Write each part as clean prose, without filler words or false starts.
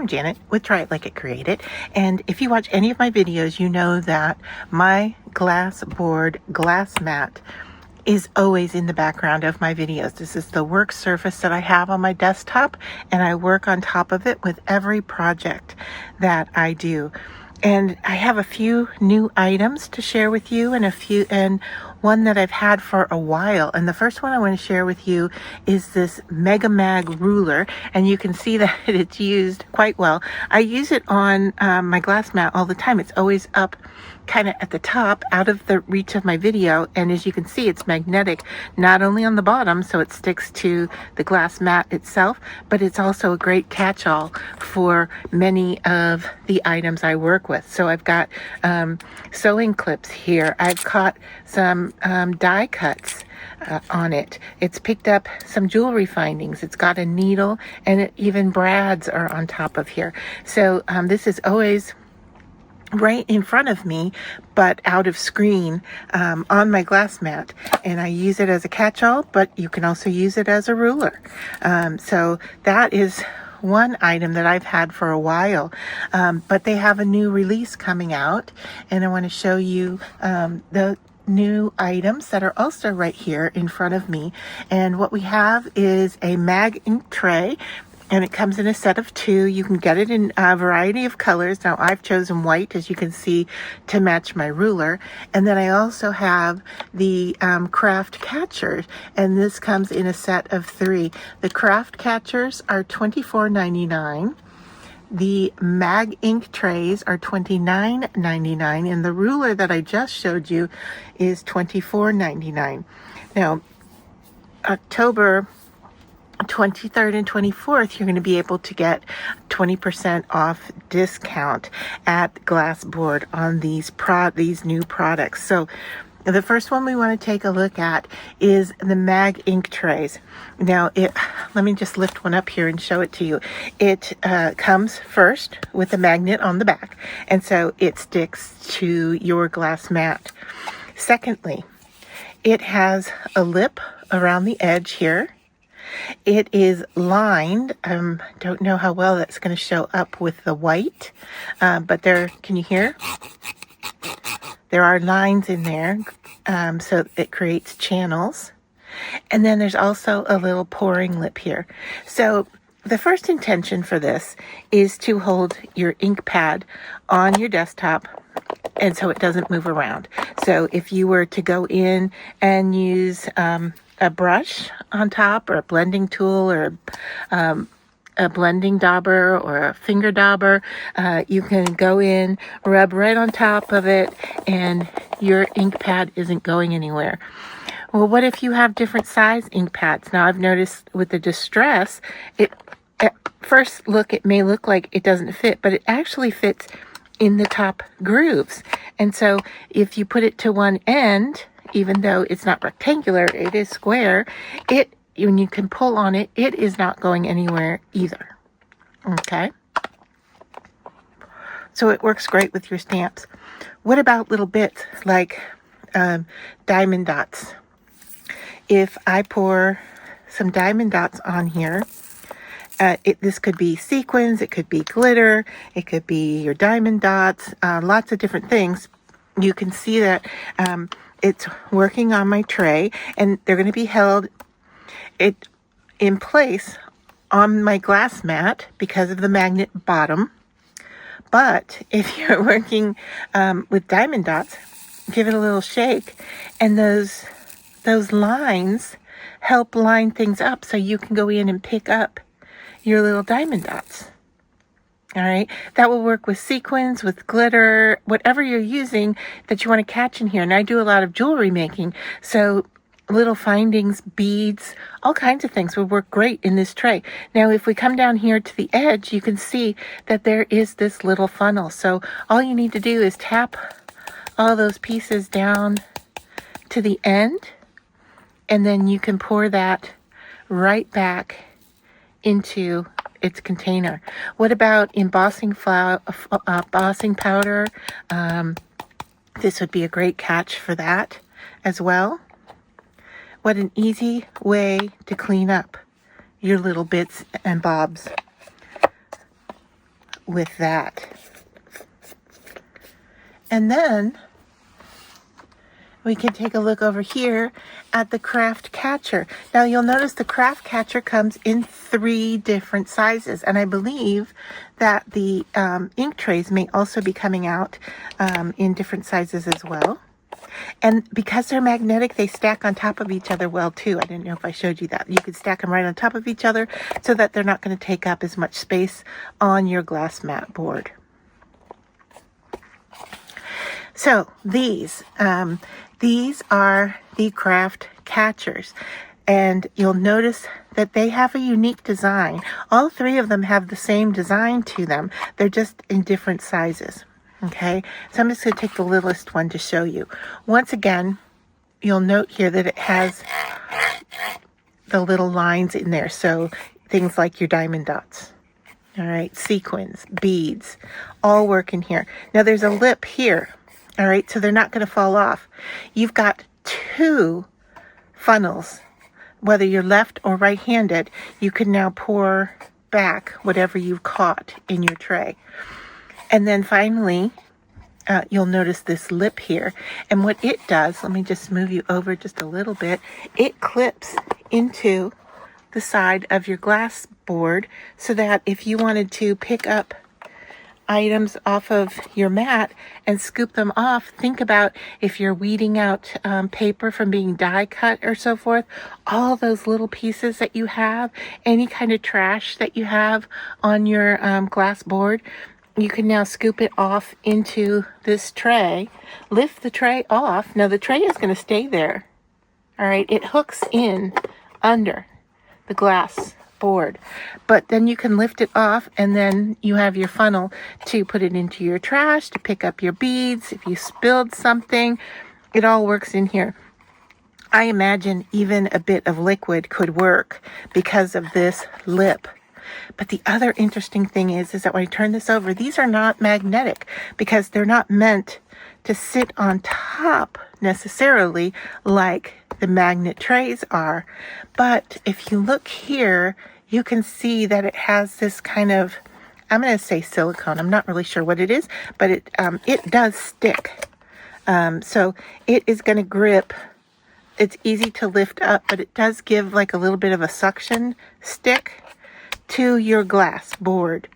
I'm Janet with Try It Like It Created, and if you watch any of my videos, you know that my Glassboard glass mat is always in the background of my videos. This is the work surface that I have on my desktop, and I work on top of it with every project that I do. And I have a few new items to share with you, and one that I've had for a while. And the first one I want to share with you is this Mega Mag ruler, and you can see that it's used quite well. I use it on my glass mat all the time. It's always up kind of at the top, out of the reach of my video, and as you can see, it's magnetic not only on the bottom so it sticks to the glass mat itself, but it's also a great catch-all for many of the items I work with. So I've got sewing clips here. I've caught some die cuts on it. It's picked up some jewelry findings. It's got a needle, and even brads are on top of here. So this is always right in front of me, but out of screen on my glass mat, and I use it as a catch-all, but you can also use it as a ruler. So that is one item that I've had for a while, but they have a new release coming out, and I want to show you the new items that are also right here in front of me. And what we have is a MagInk Tray, and it comes in a set of 2. You can get it in a variety of colors. Now I've chosen white, as you can see, to match my ruler. And then I also have the CraftCatcher, and this comes in a set of 3. The CraftCatchers are $24.99. The MagInk Trays are $29.99, and the ruler that I just showed you is $24.99. Now, October 23rd and 24th, you're going to be able to get 20% off discount at Glassboard on these new products. So the first one we want to take a look at is the MagInk Trays. Now, let me just lift one up here and show it to you. It comes first with a magnet on the back, and so it sticks to your glass mat. Secondly, it has a lip around the edge here. It is lined. Don't know how well that's going to show up with the white, but can you hear? There are lines in there, so it creates channels. And then there's also a little pouring lip here. So the first intention for this is to hold your ink pad on your desktop, and so it doesn't move around. So if you were to go in and use a brush on top, or a blending tool, or a blending dauber, or a finger dauber, you can go in, rub right on top of it, and your ink pad isn't going anywhere. Well, what if you have different size ink pads? Now, I've noticed with the Distress, at first look, it may look like it doesn't fit, but it actually fits in the top grooves. And so if you put it to one end, even though it's not rectangular, it is square, when you can pull on it, it is not going anywhere either. Okay? So it works great with your stamps. What about little bits like diamond dots? If I pour some diamond dots on here, this could be sequins, it could be glitter, it could be your diamond dots, lots of different things. You can see that it's working on my tray, and they're going to be held in place on my glass mat because of the magnet bottom. But if you're working with diamond dots, give it a little shake, and those lines help line things up so you can go in and pick up your little diamond dots. All right, that will work with sequins, with glitter, whatever you're using that you want to catch in here. And I do a lot of jewelry making, so little findings, beads, all kinds of things would work great in this tray. Now, if we come down here to the edge, you can see that there is this little funnel. So all you need to do is tap all those pieces down to the end, and then you can pour that right back into its container. What about embossing embossing powder? This would be a great catch for that as well. What an easy way to clean up your little bits and bobs. with that. And then we can take a look over here at the CraftCatcher. Now you'll notice the CraftCatcher comes in 3 different sizes, and I believe that the ink trays may also be coming out in different sizes as well. And because they're magnetic, they stack on top of each other well too. I didn't know if I showed you that. You can stack them right on top of each other so that they're not going to take up as much space on your glass mat board. So these are the CraftCatchers, and you'll notice that they have a unique design. All 3 of them have the same design to them. They're just in different sizes. Okay, so I'm just going to take the littlest one to show you. Once again, you'll note here that it has the little lines in there. So things like your diamond dots. All right, sequins, beads, all work in here. Now there's a lip here. All right, so they're not going to fall off. You've got 2 funnels. Whether you're left or right-handed, you can now pour back whatever you've caught in your tray. And then finally, you'll notice this lip here. And what it does, let me just move you over just a little bit. It clips into the side of your glass board so that if you wanted to pick up items off of your mat and scoop them off, think about if you're weeding out paper from being die cut or so forth, all those little pieces that you have, any kind of trash that you have on your glass board, you can now scoop it off into this tray, lift the tray off. Now the tray is going to stay there. All right, it hooks in under the glass board, but then you can lift it off, and then you have your funnel to put it into your trash, to pick up your beads. If you spilled something, it all works in here. I imagine even a bit of liquid could work because of this lip. But the other interesting thing is that when I turn this over, these are not magnetic because they're not meant to sit on top necessarily like the magnet trays are. But if you look here, you can see that it has this kind of, I'm going to say silicone. I'm not really sure what it is, but it does stick. So it is going to grip. It's easy to lift up, but it does give like a little bit of a suction stick to your glass board.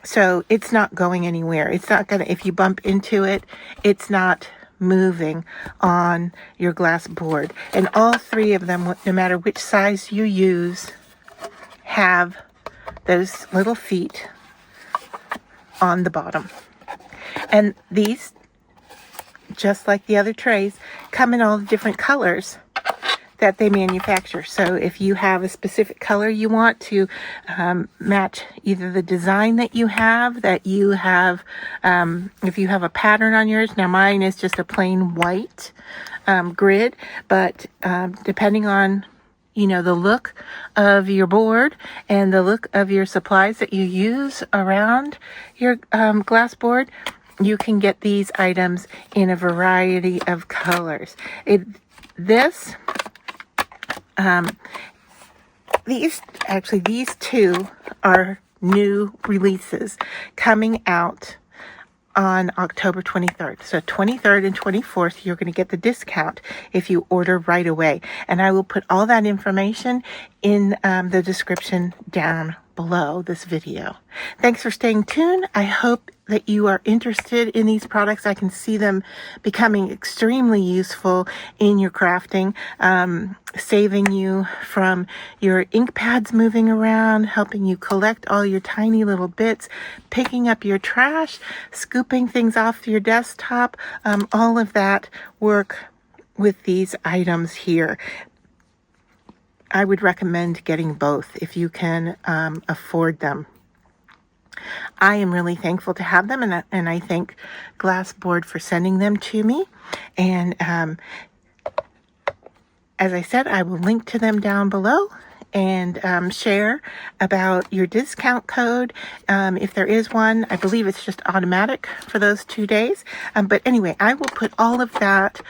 So it's not going anywhere. It's not going to, if you bump into it, it's not moving on your glass board. And all 3 of them, no matter which size you use, have those little feet on the bottom. And these, just like the other trays, come in all the different colors that they manufacture. So if you have a specific color you want to match either the design that you have, if you have a pattern on yours. Now mine is just a plain white grid, but depending on the look of your board and the look of your supplies that you use around your glass board, you can get these items in a variety of colors. These 2 are new releases coming out on October 23rd. So 23rd and 24th, you're going to get the discount if you order right away. And I will put all that information in the description down below this video. Thanks for staying tuned. I hope that you are interested in these products. I can see them becoming extremely useful in your crafting, saving you from your ink pads moving around, helping you collect all your tiny little bits, picking up your trash, scooping things off your desktop, all of that work with these items here. I would recommend getting both if you can afford them. I am really thankful to have them, and I thank Glassboard for sending them to me. And as I said, I will link to them down below and share about your discount code. If there is one, I believe it's just automatic for those 2 days. But anyway, I will put all of that,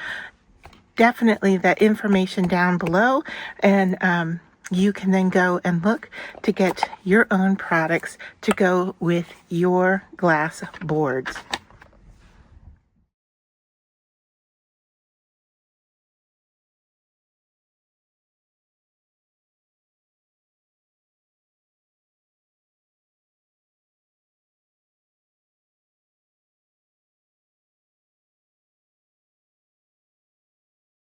definitely that information down below. And you can then go and look to get your own products to go with your glass boards.